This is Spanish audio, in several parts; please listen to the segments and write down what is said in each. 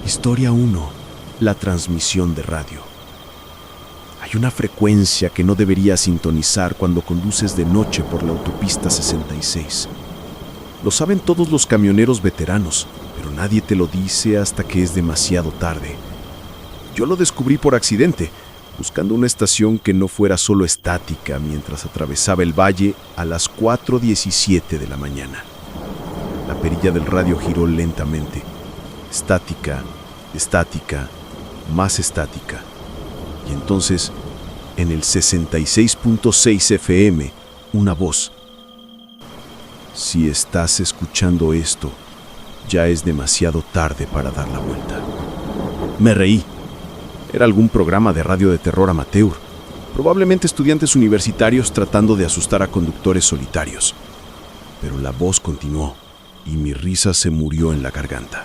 Historia 1. La transmisión de radio. Hay una frecuencia que no deberías sintonizar cuando conduces de noche por la autopista 66. Lo saben todos los camioneros veteranos, pero nadie te lo dice hasta que es demasiado tarde. Yo lo descubrí por accidente, buscando una estación que no fuera solo estática mientras atravesaba el valle a las 4:17 de la mañana. La perilla del radio giró lentamente. Estática, estática, más estática. Y entonces, en el 66.6 FM, una voz. Si estás escuchando esto, ya es demasiado tarde para dar la vuelta. Me reí. Era algún programa de radio de terror amateur, probablemente estudiantes universitarios tratando de asustar a conductores solitarios. Pero la voz continuó y mi risa se murió en la garganta.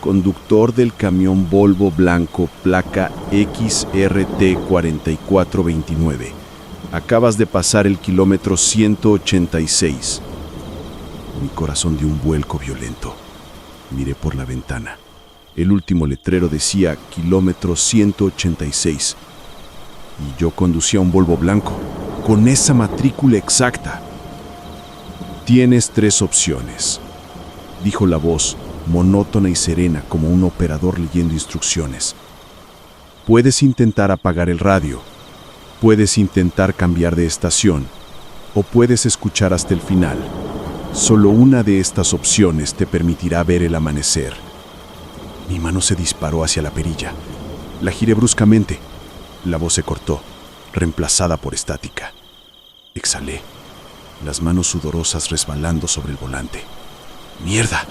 Conductor del camión Volvo blanco, placa XRT 4429. Acabas de pasar el kilómetro 186. Mi corazón dio un vuelco violento. Miré por la ventana. El último letrero decía kilómetro 186. Y yo conducía un Volvo blanco, con esa matrícula exacta. Tienes 3 opciones, dijo la voz, monótona y serena como un operador leyendo instrucciones. Puedes intentar apagar el radio, puedes intentar cambiar de estación, o puedes escuchar hasta el final. Solo una de estas opciones te permitirá ver el amanecer. Mi mano se disparó hacia la perilla. La giré bruscamente. La voz se cortó, reemplazada por estática. Exhalé, las manos sudorosas resbalando sobre el volante. ¡Mierda!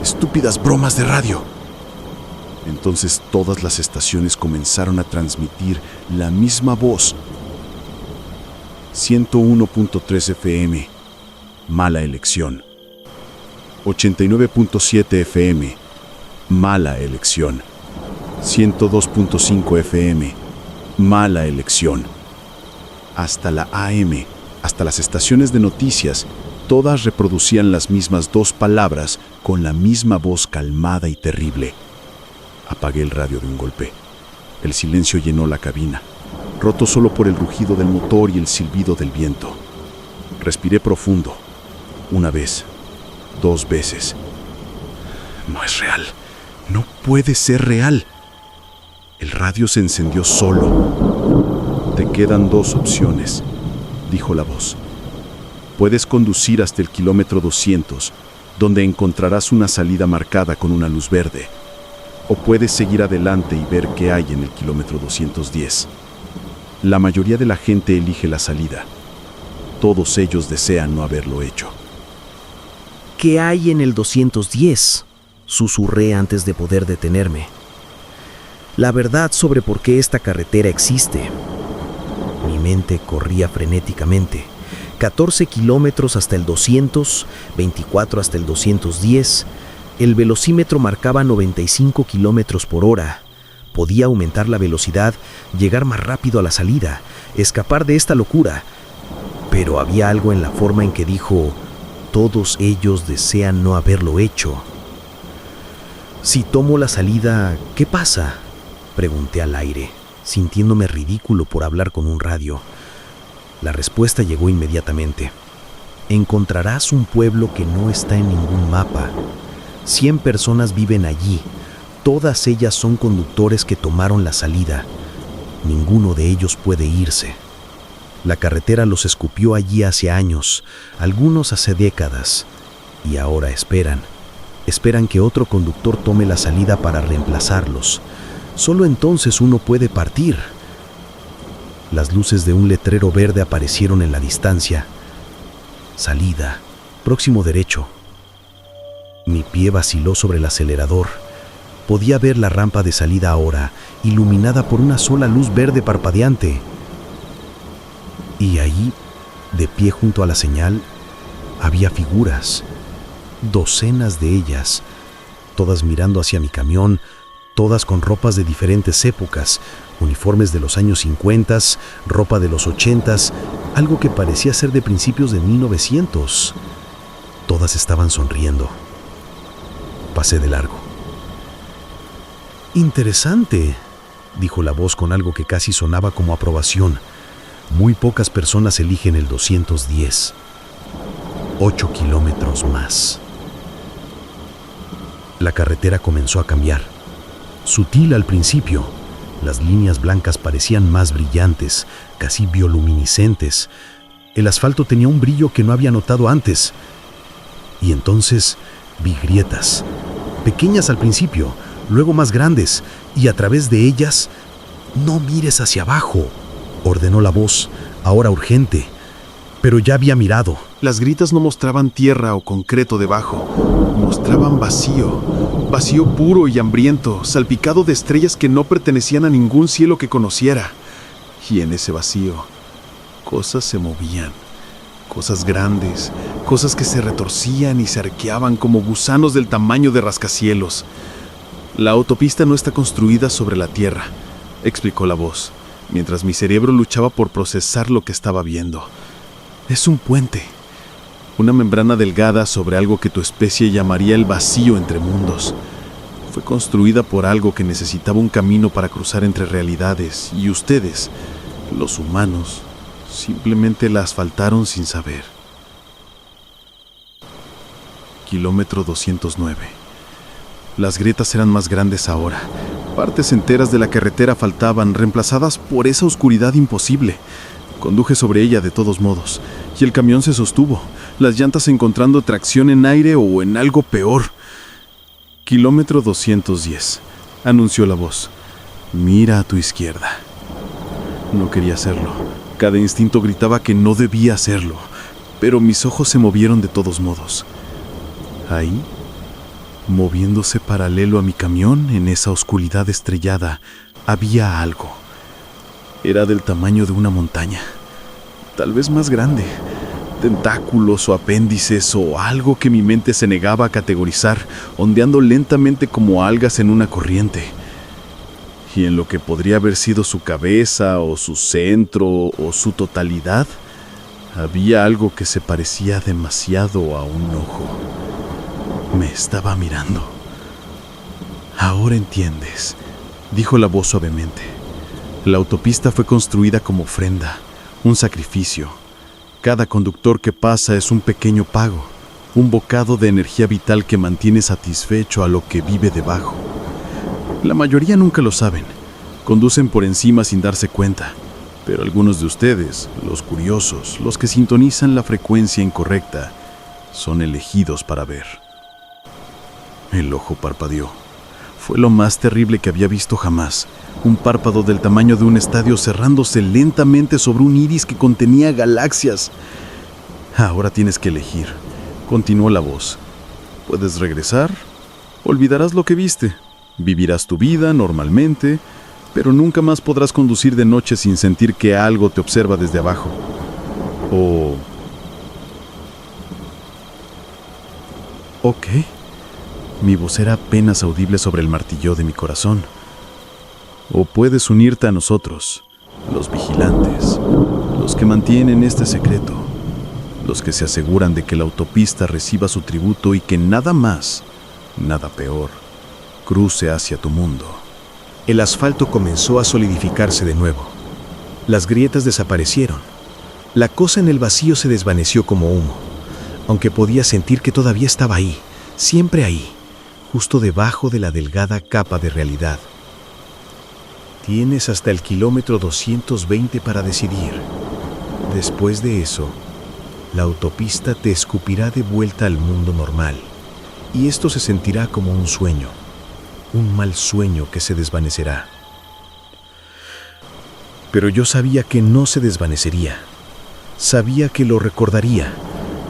¡Estúpidas bromas de radio! Entonces todas las estaciones comenzaron a transmitir la misma voz. 101.3 FM, mala elección. 89.7 FM, mala elección. 102.5 FM, mala elección. Hasta la AM, hasta las estaciones de noticias, todas reproducían las mismas 2 palabras con la misma voz calmada y terrible. Apagué el radio de un golpe. El silencio llenó la cabina, roto solo por el rugido del motor y el silbido del viento. Respiré profundo. 1 vez, 2 veces. No es real. No puede ser real. El radio se encendió solo. Te quedan 2 opciones, dijo la voz. Puedes conducir hasta el kilómetro 200, donde encontrarás una salida marcada con una luz verde. O puedes seguir adelante y ver qué hay en el kilómetro 210. La mayoría de la gente elige la salida. Todos ellos desean no haberlo hecho. ¿Qué hay en el 210? Susurré antes de poder detenerme. La verdad sobre por qué esta carretera existe. Mi mente corría frenéticamente. 14 kilómetros hasta el 200, 24 hasta el 210. El velocímetro marcaba 95 kilómetros por hora. Podía aumentar la velocidad, llegar más rápido a la salida, escapar de esta locura. Pero había algo en la forma en que dijo, todos ellos desean no haberlo hecho. Si tomo la salida, ¿qué pasa?, pregunté al aire, sintiéndome ridículo por hablar con un radio. La respuesta llegó inmediatamente. Encontrarás un pueblo que no está en ningún mapa. 100 personas viven allí. Todas ellas son conductores que tomaron la salida. Ninguno de ellos puede irse. La carretera los escupió allí hace años, algunos hace décadas, y ahora esperan. Esperan que otro conductor tome la salida para reemplazarlos. Solo entonces uno puede partir. Las luces de un letrero verde aparecieron en la distancia. Salida, próximo derecho. Mi pie vaciló sobre el acelerador. Podía ver la rampa de salida ahora, iluminada por una sola luz verde parpadeante. Y ahí, de pie junto a la señal, había figuras. Docenas de ellas, todas mirando hacia mi camión, todas con ropas de diferentes épocas, uniformes de los años 50, ropa de los 80, algo que parecía ser de principios de 1900. Todas estaban sonriendo. Pasé de largo. Interesante, dijo la voz con algo que casi sonaba como aprobación. Muy pocas personas eligen el 210. 8 kilómetros más. La carretera comenzó a cambiar. Sutil al principio, las líneas blancas parecían más brillantes, casi bioluminiscentes. El asfalto tenía un brillo que no había notado antes. Y entonces vi grietas, pequeñas al principio, luego más grandes, y a través de ellas, «No mires hacia abajo», ordenó la voz, ahora urgente. Pero ya había mirado. Las grietas no mostraban tierra o concreto debajo, mostraban vacío, vacío puro y hambriento, salpicado de estrellas que no pertenecían a ningún cielo que conociera. Y en ese vacío, cosas se movían, cosas grandes, cosas que se retorcían y se arqueaban como gusanos del tamaño de rascacielos. La autopista no está construida sobre la tierra, explicó la voz, mientras mi cerebro luchaba por procesar lo que estaba viendo. Es un puente, una membrana delgada sobre algo que tu especie llamaría el vacío entre mundos. Fue construida por algo que necesitaba un camino para cruzar entre realidades, y ustedes, los humanos, simplemente la asfaltaron sin saber. Kilómetro 209. Las grietas eran más grandes ahora. Partes enteras de la carretera faltaban, reemplazadas por esa oscuridad imposible. Conduje sobre ella de todos modos, y el camión se sostuvo, las llantas encontrando tracción en aire o en algo peor. Kilómetro 210, anunció la voz. Mira a tu izquierda. No quería hacerlo. Cada instinto gritaba que no debía hacerlo, pero mis ojos se movieron de todos modos. Ahí, moviéndose paralelo a mi camión en esa oscuridad estrellada, había algo. Era del tamaño de una montaña, tal vez más grande, tentáculos o apéndices o algo que mi mente se negaba a categorizar, ondeando lentamente como algas en una corriente. Y en lo que podría haber sido su cabeza o su centro o su totalidad, había algo que se parecía demasiado a un ojo. Me estaba mirando. Ahora entiendes, dijo la voz suavemente. La autopista fue construida como ofrenda, un sacrificio. Cada conductor que pasa es un pequeño pago, un bocado de energía vital que mantiene satisfecho a lo que vive debajo. La mayoría nunca lo saben, conducen por encima sin darse cuenta, pero algunos de ustedes, los curiosos, los que sintonizan la frecuencia incorrecta, son elegidos para ver. El ojo parpadeó. Fue lo más terrible que había visto jamás. Un párpado del tamaño de un estadio cerrándose lentamente sobre un iris que contenía galaxias. Ahora tienes que elegir, continuó la voz. Puedes regresar, olvidarás lo que viste, vivirás tu vida normalmente, pero nunca más podrás conducir de noche sin sentir que algo te observa desde abajo. Ok. Mi voz era apenas audible sobre el martillo de mi corazón. O puedes unirte a nosotros, los vigilantes, los que mantienen este secreto, los que se aseguran de que la autopista reciba su tributo y que nada más, nada peor, cruce hacia tu mundo. El asfalto comenzó a solidificarse de nuevo. Las grietas desaparecieron. La cosa en el vacío se desvaneció como humo, aunque podía sentir que todavía estaba ahí, siempre ahí, justo debajo de la delgada capa de realidad. Tienes hasta el kilómetro 220 para decidir. Después de eso, la autopista te escupirá de vuelta al mundo normal, y esto se sentirá como un sueño, un mal sueño que se desvanecerá. Pero yo sabía que no se desvanecería. Sabía que lo recordaría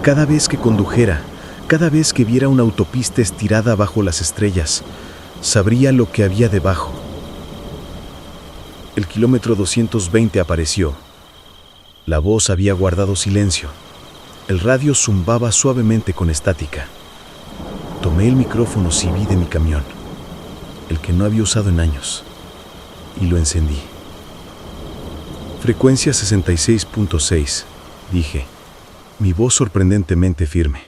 cada vez que condujera, cada vez que viera una autopista estirada bajo las estrellas. Sabría lo que había debajo. El kilómetro 220 apareció. La voz había guardado silencio. El radio zumbaba suavemente con estática. Tomé el micrófono CB de mi camión, el que no había usado en años, y lo encendí. Frecuencia 66.6, dije, mi voz sorprendentemente firme.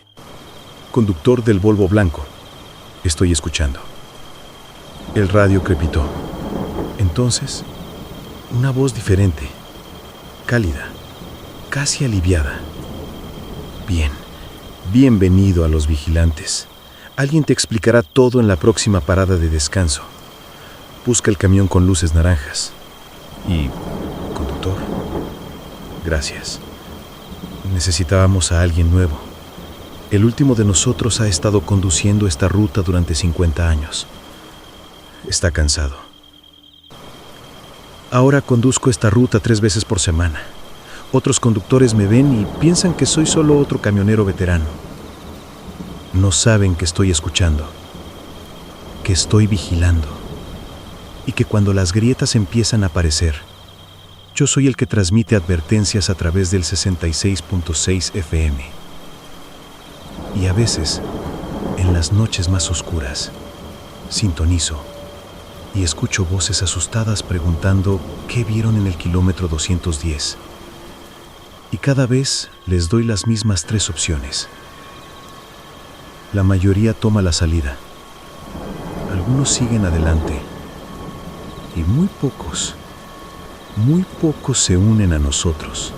conductor del Volvo blanco. Estoy escuchando. El radio crepitó. Entonces, una voz diferente, cálida, casi aliviada. Bien, bienvenido a Los Vigilantes. Alguien te explicará todo en la próxima parada de descanso. Busca el camión con luces naranjas. Y, conductor, gracias. Necesitábamos a alguien nuevo. El último de nosotros ha estado conduciendo esta ruta durante 50 años. Está cansado. Ahora conduzco esta ruta 3 veces por semana. Otros conductores me ven y piensan que soy solo otro camionero veterano. No saben que estoy escuchando, que estoy vigilando, y que cuando las grietas empiezan a aparecer, yo soy el que transmite advertencias a través del 66.6 FM. Y a veces, en las noches más oscuras, sintonizo y escucho voces asustadas preguntando qué vieron en el kilómetro 210. Y cada vez les doy las mismas 3 opciones. La mayoría toma la salida. Algunos siguen adelante. Y muy pocos se unen a nosotros.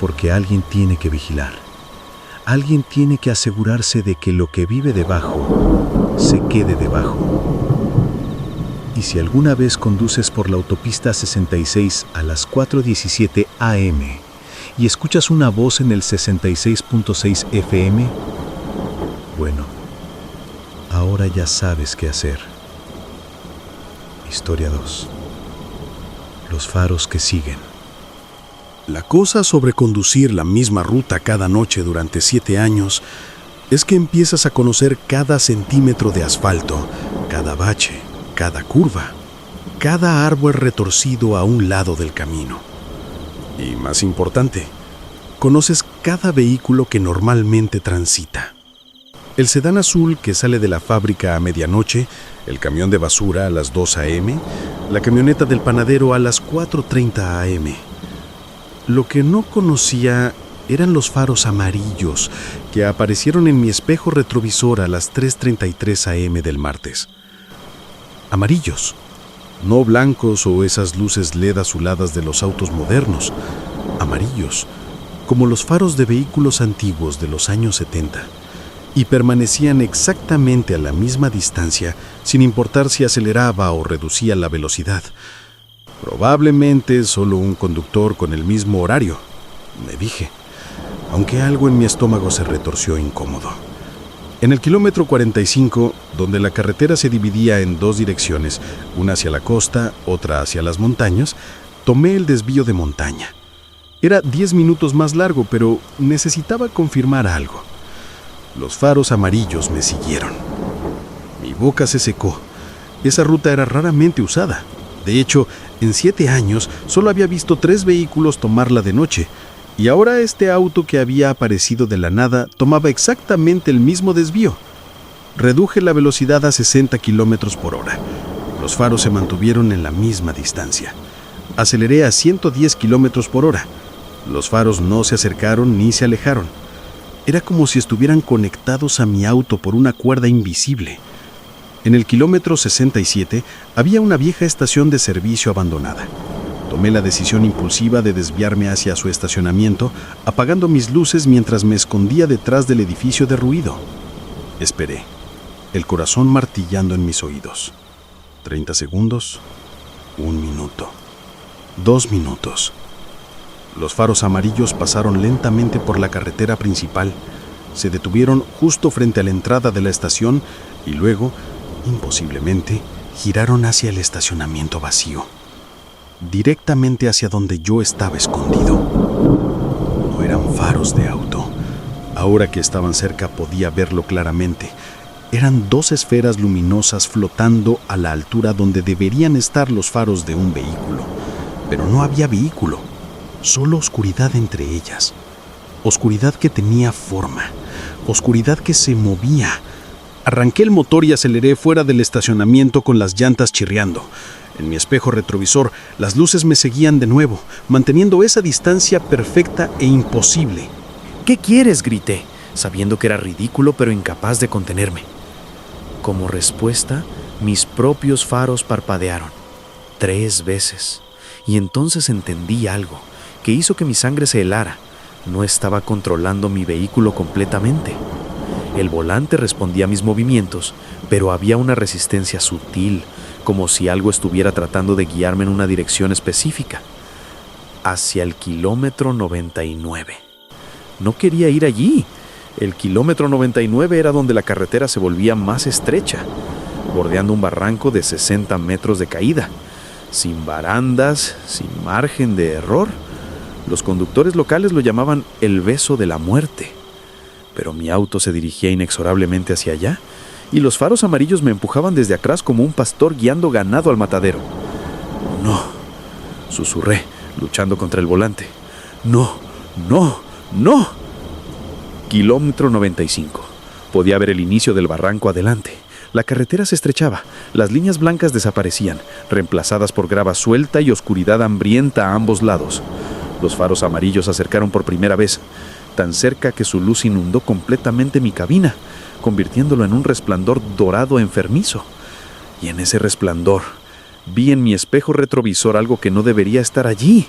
Porque alguien tiene que vigilar. Alguien tiene que asegurarse de que lo que vive debajo se quede debajo. Y si alguna vez conduces por la autopista 66 a las 4:17 AM y escuchas una voz en el 66.6 FM, bueno, ahora ya sabes qué hacer. Historia 2. Los faros que siguen. La cosa sobre conducir la misma ruta cada noche durante 7 años es que empiezas a conocer cada centímetro de asfalto, cada bache, cada curva, cada árbol retorcido a un lado del camino. Y más importante, conoces cada vehículo que normalmente transita. El sedán azul que sale de la fábrica a medianoche, el camión de basura a las 2 a.m., la camioneta del panadero a las 4:30 a.m. Lo que no conocía eran los faros amarillos que aparecieron en mi espejo retrovisor a las 3:33 a.m. del martes. Amarillos, no blancos o esas luces LED azuladas de los autos modernos. Amarillos, como los faros de vehículos antiguos de los años 70, y permanecían exactamente a la misma distancia sin importar si aceleraba o reducía la velocidad. Probablemente solo un conductor con el mismo horario, me dije, aunque algo en mi estómago se retorció incómodo. En el kilómetro 45, donde la carretera se dividía en 2 direcciones, una hacia la costa, otra hacia las montañas, tomé el desvío de montaña. Era 10 minutos más largo, pero necesitaba confirmar algo. Los faros amarillos me siguieron. Mi boca se secó. Esa ruta era raramente usada. De hecho, en 7 años solo había visto 3 vehículos tomarla de noche, y ahora este auto que había aparecido de la nada tomaba exactamente el mismo desvío. Reduje la velocidad a 60 kilómetros por hora. Los faros se mantuvieron en la misma distancia. Aceleré a 110 kilómetros por hora. Los faros no se acercaron ni se alejaron. Era como si estuvieran conectados a mi auto por una cuerda invisible. En el kilómetro 67 había una vieja estación de servicio abandonada. Tomé la decisión impulsiva de desviarme hacia su estacionamiento, apagando mis luces mientras me escondía detrás del edificio de ruido. Esperé, el corazón martillando en mis oídos. 30 segundos, 1 minuto, 2 minutos. Los faros amarillos pasaron lentamente por la carretera principal, se detuvieron justo frente a la entrada de la estación y luego, imposiblemente, giraron hacia el estacionamiento vacío, directamente hacia donde yo estaba escondido. No eran faros de auto. Ahora que estaban cerca podía verlo claramente. Eran 2 esferas luminosas flotando a la altura donde deberían estar los faros de un vehículo. Pero no había vehículo, solo oscuridad entre ellas. Oscuridad que tenía forma, oscuridad que se movía. Arranqué el motor y aceleré fuera del estacionamiento con las llantas chirriando. En mi espejo retrovisor, las luces me seguían de nuevo, manteniendo esa distancia perfecta e imposible. ¿Qué quieres?, grité. sabiendo que era ridículo pero incapaz de contenerme. Como respuesta, mis propios faros parpadearon 3 veces, y entonces entendí algo que hizo que mi sangre se helara. No estaba controlando mi vehículo completamente. El volante respondía a mis movimientos, pero había una resistencia sutil, como si algo estuviera tratando de guiarme en una dirección específica, hacia el kilómetro 99. No quería ir allí. El kilómetro 99 era donde la carretera se volvía más estrecha, bordeando un barranco de 60 metros de caída, sin barandas, sin margen de error. Los conductores locales lo llamaban el beso de la muerte. Pero mi auto se dirigía inexorablemente hacia allá, y los faros amarillos me empujaban desde atrás como un pastor guiando ganado al matadero. «No», susurré, luchando contra el volante. «No, no, no». Kilómetro 95. Podía ver el inicio del barranco adelante. La carretera se estrechaba, las líneas blancas desaparecían, reemplazadas por grava suelta y oscuridad hambrienta a ambos lados. Los faros amarillos se acercaron por primera vez, tan cerca que su luz inundó completamente mi cabina, convirtiéndolo en un resplandor dorado enfermizo. Y en ese resplandor vi en mi espejo retrovisor algo que no debería estar allí.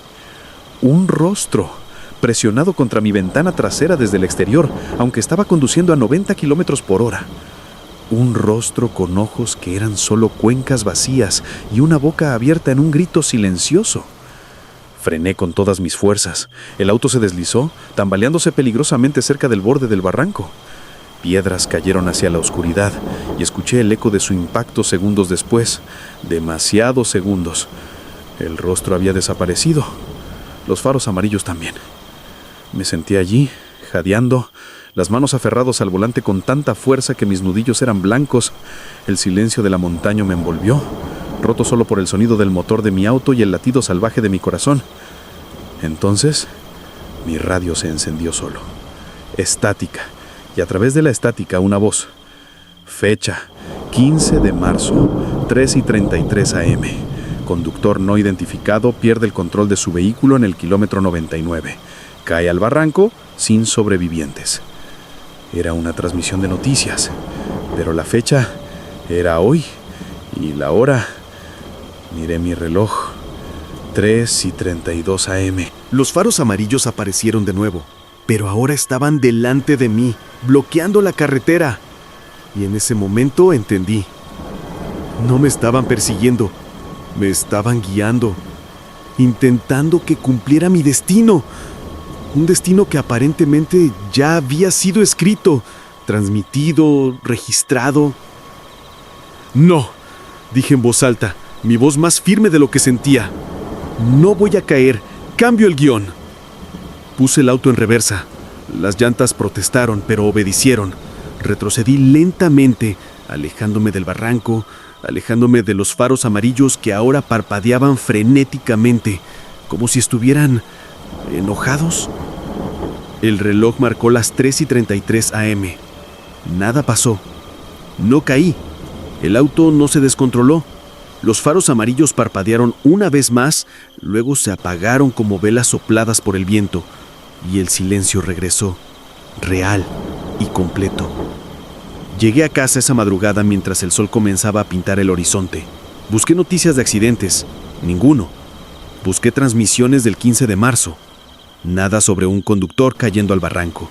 Un rostro, presionado contra mi ventana trasera desde el exterior, aunque estaba conduciendo a 90 kilómetros por hora. Un rostro con ojos que eran solo cuencas vacías y una boca abierta en un grito silencioso. Frené con todas mis fuerzas. El auto se deslizó, tambaleándose peligrosamente cerca del borde del barranco. Piedras cayeron hacia la oscuridad y escuché el eco de su impacto segundos después. Demasiados segundos. El rostro había desaparecido. Los faros amarillos también. Me senté allí, jadeando, las manos aferrados al volante con tanta fuerza que mis nudillos eran blancos. El silencio de la montaña me envolvió, roto solo por el sonido del motor de mi auto y el latido salvaje de mi corazón. Entonces, mi radio se encendió solo, estática, y a través de la estática una voz. Fecha, 15 de marzo, 3:33 AM. Conductor no identificado pierde el control de su vehículo en el kilómetro 99. Cae al barranco sin sobrevivientes. Era una transmisión de noticias, pero la fecha era hoy y la hora. Miré mi reloj. 3:32 AM. Los faros amarillos aparecieron de nuevo, pero ahora estaban delante de mí, bloqueando la carretera. Y en ese momento entendí. No me estaban persiguiendo, me estaban guiando, intentando que cumpliera mi destino. Un destino que aparentemente ya había sido escrito, transmitido, registrado. «No», dije en voz alta, mi voz más firme de lo que sentía. «No voy a caer, cambio el guión». Puse el auto en reversa. Las llantas protestaron, pero obedecieron. Retrocedí lentamente, alejándome del barranco, alejándome de los faros amarillos que ahora parpadeaban frenéticamente, como si estuvieran enojados. El reloj marcó las 3:33 AM. Nada pasó. No caí. El auto no se descontroló. Los faros amarillos parpadearon una vez más, luego se apagaron como velas sopladas por el viento, y el silencio regresó, real y completo. Llegué a casa esa madrugada mientras el sol comenzaba a pintar el horizonte. Busqué noticias de accidentes. Ninguno. Busqué transmisiones del 15 de marzo. Nada sobre un conductor cayendo al barranco.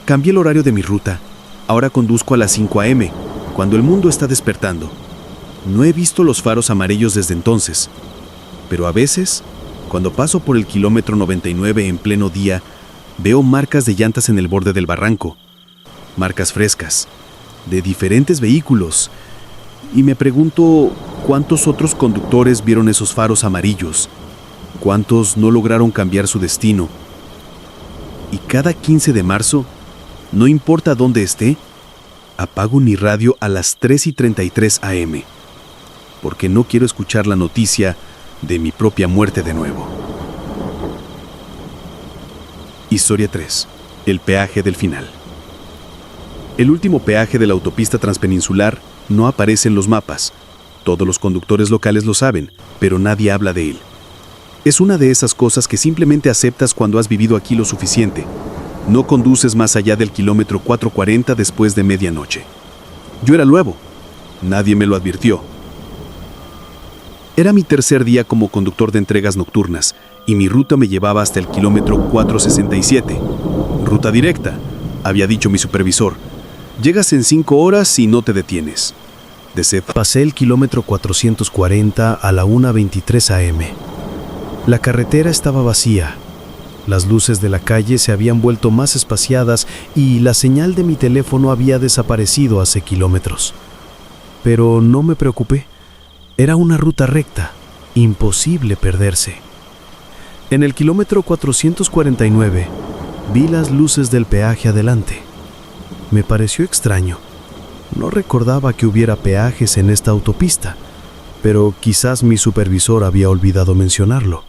Cambié el horario de mi ruta. Ahora conduzco a las 5 AM, cuando el mundo está despertando. No he visto los faros amarillos desde entonces, pero a veces, cuando paso por el kilómetro 99 en pleno día, veo marcas de llantas en el borde del barranco, marcas frescas, de diferentes vehículos, y me pregunto cuántos otros conductores vieron esos faros amarillos, cuántos no lograron cambiar su destino. Y cada 15 de marzo, no importa dónde esté, apago mi radio a las 3:33 AM, porque no quiero escuchar la noticia de mi propia muerte de nuevo. Historia 3. El peaje del final. El último peaje de la autopista transpeninsular no aparece en los mapas. Todos los conductores locales lo saben, pero nadie habla de él. Es una de esas cosas que simplemente aceptas cuando has vivido aquí lo suficiente. No conduces más allá del kilómetro 440 después de medianoche. Yo era nuevo. Nadie me lo advirtió. Era mi tercer día como conductor de entregas nocturnas y mi ruta me llevaba hasta el kilómetro 467. Ruta directa, había dicho mi supervisor. Llegas en 5 horas y no te detienes. Pasé el kilómetro 440 a la 1:23 am. La carretera estaba vacía. Las luces de la calle se habían vuelto más espaciadas y la señal de mi teléfono había desaparecido hace kilómetros. Pero no me preocupé. Era una ruta recta, imposible perderse. En el kilómetro 449 vi las luces del peaje adelante. Me pareció extraño. No recordaba que hubiera peajes en esta autopista, pero quizás mi supervisor había olvidado mencionarlo.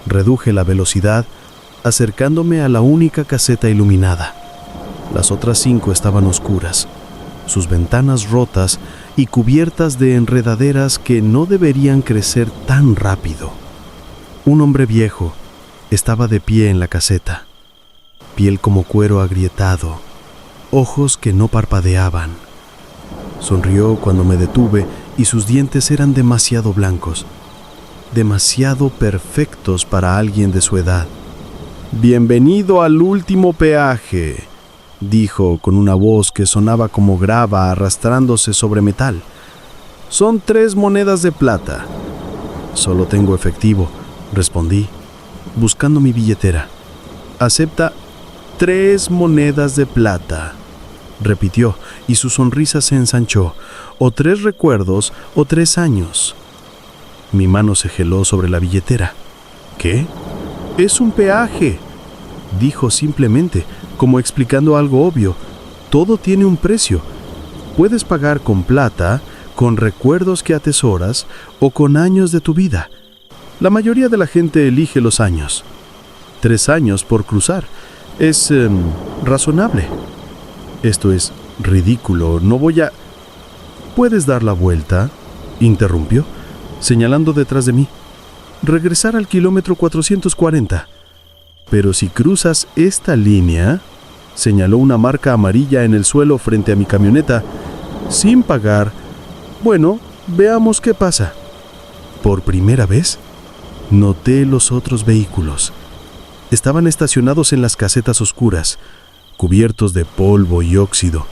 Reduje la velocidad, acercándome a la única caseta iluminada. Las otras 5 estaban oscuras, sus ventanas rotas y cubiertas de enredaderas que no deberían crecer tan rápido. Un hombre viejo estaba de pie en la caseta, piel como cuero agrietado, ojos que no parpadeaban. Sonrió cuando me detuve y sus dientes eran demasiado blancos, demasiado perfectos para alguien de su edad. «Bienvenido al último peaje», dijo con una voz que sonaba como grava arrastrándose sobre metal. «Son 3 monedas de plata». «Solo tengo efectivo», respondí, buscando mi billetera. «Acepta 3 monedas de plata», repitió, y su sonrisa se ensanchó. «O 3 recuerdos o 3 años». Mi mano se geló sobre la billetera. «¿Qué? Es un peaje», dijo simplemente, como explicando algo obvio. «Todo tiene un precio. Puedes pagar con plata, con recuerdos que atesoras o con años de tu vida. La mayoría de la gente elige los años. 3 años por cruzar. Es razonable». «Esto es ridículo. No voy a...» «¿Puedes dar la vuelta?», interrumpió, señalando detrás de mí. «Regresar al kilómetro 440. Pero si cruzas esta línea», señaló una marca amarilla en el suelo frente a mi camioneta, «sin pagar, bueno, veamos qué pasa». Por primera vez, noté los otros vehículos. Estaban estacionados en las casetas oscuras, cubiertos de polvo y óxido.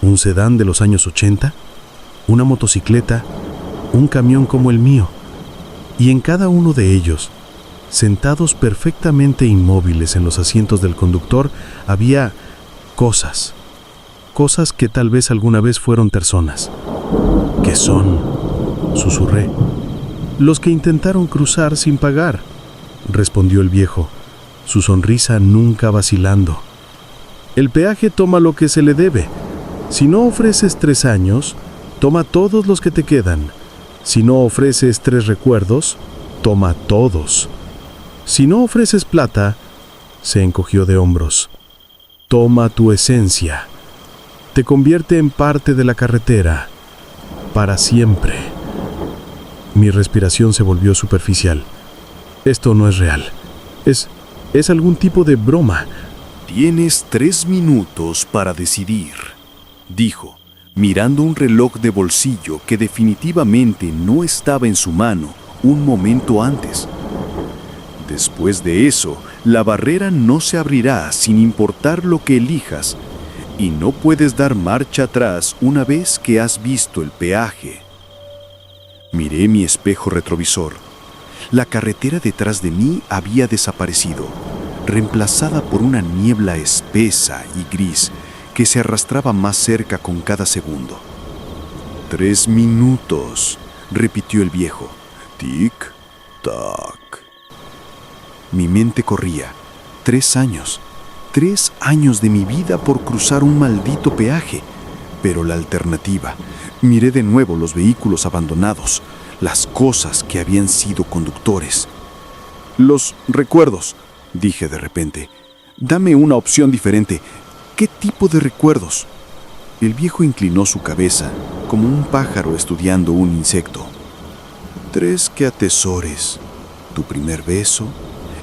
Un sedán de los años 80, una motocicleta, un camión como el mío, y en cada uno de ellos, sentados perfectamente inmóviles en los asientos del conductor, había cosas que tal vez alguna vez fueron personas. «¿Qué son?», susurré. «Los que intentaron cruzar sin pagar», respondió el viejo, su sonrisa nunca vacilando. «El peaje toma lo que se le debe. Si no ofreces 3 años, toma todos los que te quedan. Si no ofreces 3 recuerdos, toma todos. Si no ofreces plata», se encogió de hombros, «toma tu esencia. Te convierte en parte de la carretera, para siempre». Mi respiración se volvió superficial. «Esto no es real. Es algún tipo de broma». «Tienes 3 minutos para decidir», dijo, mirando un reloj de bolsillo que definitivamente no estaba en su mano un momento antes. «Después de eso, la barrera no se abrirá sin importar lo que elijas, y no puedes dar marcha atrás una vez que has visto el peaje». Miré mi espejo retrovisor. La carretera detrás de mí había desaparecido, reemplazada por una niebla espesa y gris que se arrastraba más cerca con cada segundo. «3 minutos», repitió el viejo. Tic-tac. Mi mente corría. 3 años. 3 años de mi vida por cruzar un maldito peaje. Pero la alternativa. Miré de nuevo los vehículos abandonados, las cosas que habían sido conductores. «Los recuerdos», dije de repente. «Dame una opción diferente. ¿Qué tipo de recuerdos?». El viejo inclinó su cabeza, como un pájaro estudiando un insecto. «3 que atesores. Tu primer beso,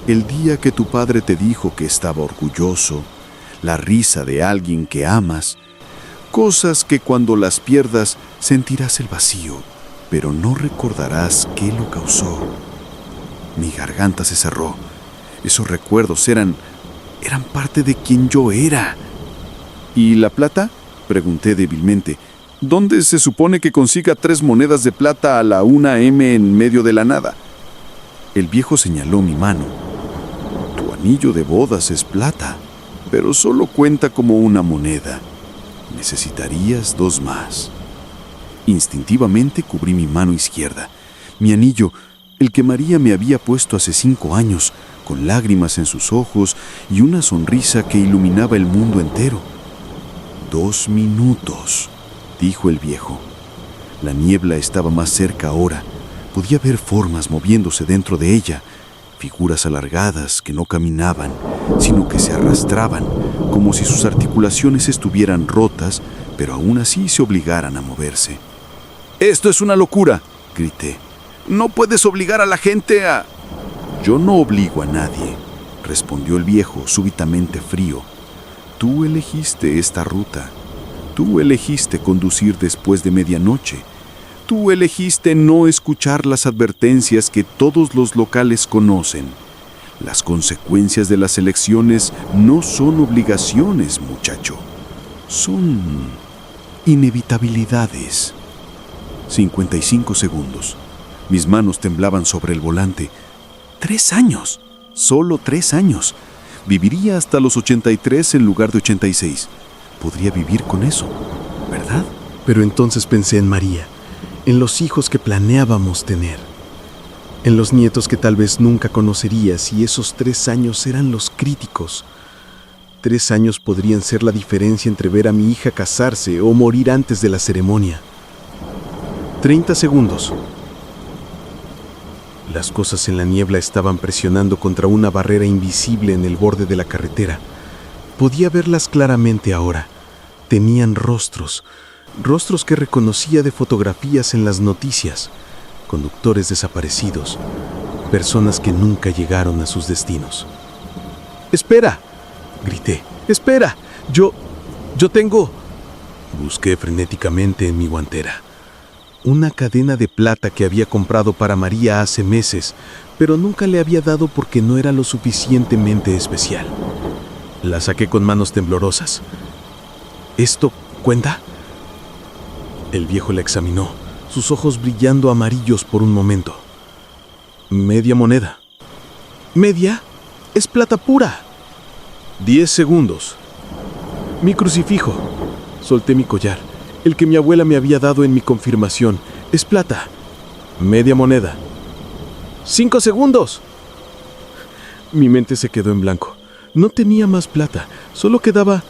el día que tu padre te dijo que estaba orgulloso, la risa de alguien que amas, cosas que cuando las pierdas sentirás el vacío, pero no recordarás qué lo causó. Mi garganta se cerró. Esos recuerdos eran parte de quien yo era. ¿Y la plata?, pregunté débilmente. ¿Dónde se supone que consiga 3 monedas de plata a la 1 en medio de la nada? El viejo señaló mi mano. Tu anillo de bodas es plata, pero solo cuenta como una moneda. Necesitarías 2 más. Instintivamente cubrí mi mano izquierda. Mi anillo, el que María me había puesto hace 5 años, con lágrimas en sus ojos y una sonrisa que iluminaba el mundo entero. 2 minutos, dijo el viejo. La niebla estaba más cerca ahora. Podía ver formas moviéndose dentro de ella, figuras alargadas que no caminaban, sino que se arrastraban, como si sus articulaciones estuvieran rotas, pero aún así se obligaran a moverse. «¡Esto es una locura!», grité. «No puedes obligar a la gente a...» «Yo no obligo a nadie», respondió el viejo, súbitamente frío. «Tú elegiste esta ruta. Tú elegiste conducir después de medianoche. Tú elegiste no escuchar las advertencias que todos los locales conocen. Las consecuencias de las elecciones no son obligaciones, muchacho. Son inevitabilidades». 55 segundos. Mis manos temblaban sobre el volante. 3 años. Solo 3 años. Viviría hasta los 83 en lugar de 86. Podría vivir con eso, ¿verdad? Pero entonces pensé en María, en los hijos que planeábamos tener, en los nietos que tal vez nunca conocerías, y esos 3 años eran los críticos. 3 años podrían ser la diferencia entre ver a mi hija casarse o morir antes de la ceremonia. 30 segundos. Las cosas en la niebla estaban presionando contra una barrera invisible en el borde de la carretera. Podía verlas claramente ahora. Tenían rostros que reconocía de fotografías en las noticias, conductores desaparecidos, personas que nunca llegaron a sus destinos. «¡Espera!», grité. «¡Espera! Yo tengo...». Busqué frenéticamente en mi guantera una cadena de plata que había comprado para María hace meses, pero nunca le había dado porque no era lo suficientemente especial. La saqué con manos temblorosas. ¿Esto cuenta?». El viejo la examinó, sus ojos brillando amarillos por un momento. «Media moneda». «¿Media? Es plata pura». 10 segundos. «Mi crucifijo». Solté mi collar, el que mi abuela me había dado en mi confirmación. «Es plata». «Media moneda». 5 segundos. Mi mente se quedó en blanco. No tenía más plata, solo quedaba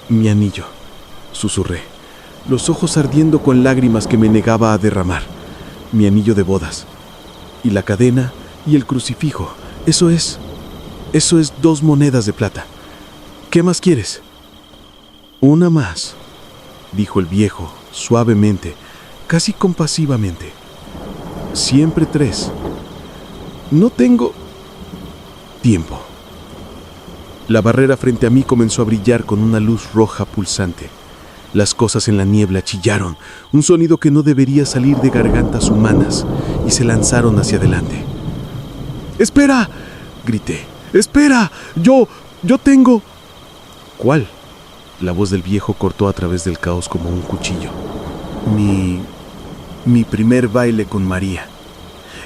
mi anillo. Susurré, los ojos ardiendo con lágrimas que me negaba a derramar. Mi anillo de bodas. Y la cadena y el crucifijo. Eso es 2 monedas de plata. ¿Qué más quieres? «Una más», dijo el viejo, suavemente, casi compasivamente. «Siempre 3. No tengo tiempo». La barrera frente a mí comenzó a brillar con una luz roja pulsante. Las cosas en la niebla chillaron, un sonido que no debería salir de gargantas humanas, y se lanzaron hacia adelante. «¡Espera!», grité. «¡Espera! Yo tengo...». «¿Cuál?». La voz del viejo cortó a través del caos como un cuchillo. Mi primer baile con María.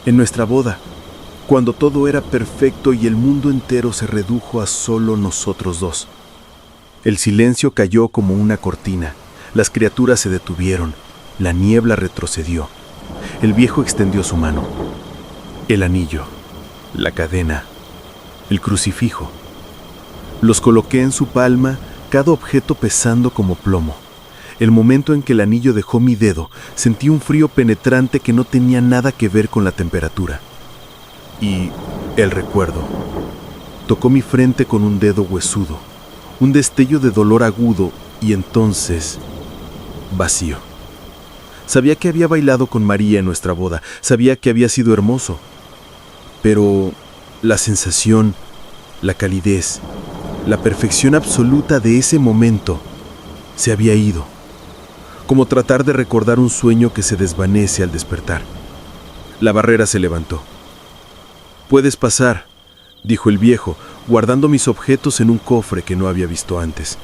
En nuestra boda, cuando todo era perfecto y el mundo entero se redujo a solo nosotros 2. El silencio cayó como una cortina. Las criaturas se detuvieron. La niebla retrocedió. El viejo extendió su mano. El anillo, la cadena, el crucifijo. Los coloqué en su palma, cada objeto pesando como plomo. El momento en que el anillo dejó mi dedo, sentí un frío penetrante que no tenía nada que ver con la temperatura. Y el recuerdo. Tocó mi frente con un dedo huesudo, un destello de dolor agudo y entonces vacío. Sabía que había bailado con María en nuestra boda, sabía que había sido hermoso, pero La sensación, la calidez, la perfección absoluta de ese momento se había ido, como tratar de recordar un sueño que se desvanece al despertar. La barrera se levantó. «Puedes pasar», dijo el viejo, guardando mis objetos en un cofre que no había visto antes.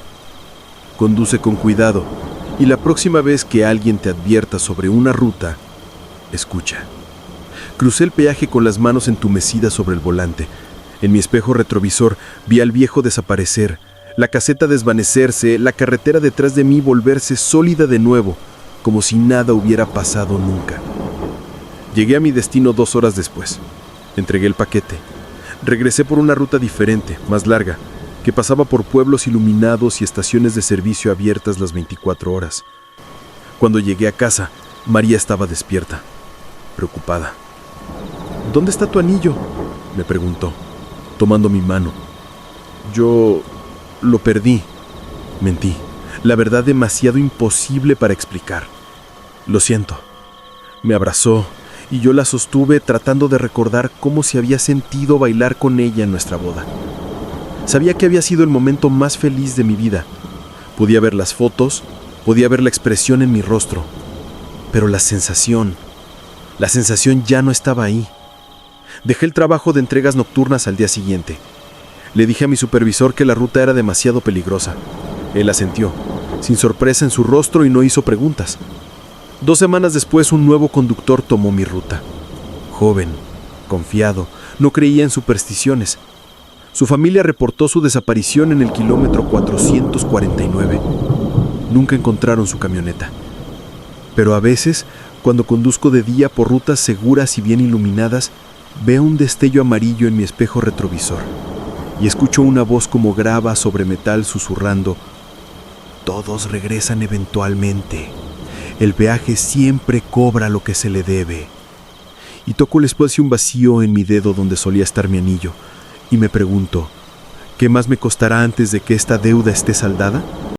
«Conduce con cuidado y la próxima vez que alguien te advierta sobre una ruta, escucha». Crucé el peaje con las manos entumecidas sobre el volante. En mi espejo retrovisor vi al viejo desaparecer, la caseta desvanecerse, la carretera detrás de mí volverse sólida de nuevo, como si nada hubiera pasado nunca. Llegué a mi destino 2 horas después. Entregué el paquete. Regresé por una ruta diferente, más larga, que pasaba por pueblos iluminados y estaciones de servicio abiertas las 24 horas. Cuando llegué a casa, María estaba despierta, preocupada. «¿Dónde está tu anillo?», me preguntó, tomando mi mano. «Yo lo perdí», mentí, la verdad demasiado imposible para explicar. «Lo siento». Me abrazó y yo la sostuve tratando de recordar cómo se había sentido bailar con ella en nuestra boda. Sabía que había sido el momento más feliz de mi vida. Podía ver las fotos, podía ver la expresión en mi rostro, pero la sensación ya no estaba ahí. Dejé el trabajo de entregas nocturnas al día siguiente. Le dije a mi supervisor que la ruta era demasiado peligrosa. Él asintió, sin sorpresa en su rostro, y no hizo preguntas. 2 semanas después, un nuevo conductor tomó mi ruta. Joven, confiado, no creía en supersticiones. Su familia reportó su desaparición en el kilómetro 449. Nunca encontraron su camioneta. Pero a veces, cuando conduzco de día por rutas seguras y bien iluminadas, veo un destello amarillo en mi espejo retrovisor y escucho una voz como grava sobre metal susurrando: «Todos regresan eventualmente. El peaje siempre cobra lo que se le debe». Y toco el espacio un vacío en mi dedo donde solía estar mi anillo y me pregunto: ¿qué más me costará antes de que esta deuda esté saldada?